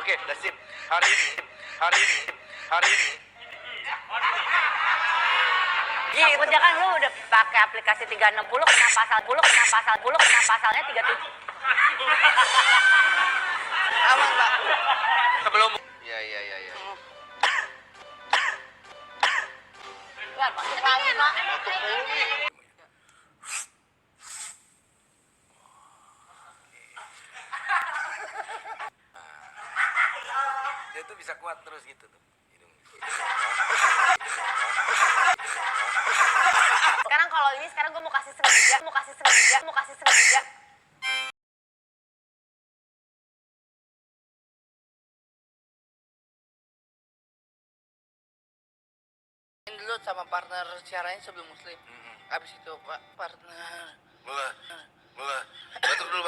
Oke, Dasim. Hari ini. Ji, jangan lu udah pakai aplikasi 360 kena pasalnya 37. Aman, Pak. Sebelum. Iya. Enggak, Pak. Lagi, Pak. Dia tuh bisa kuat terus gitu tuh. Sekarang gue mau kasih sengaja. Dulu sama partner siarannya sebelum muslim. Habis itu Pak partner Mulai. Batuk dulu.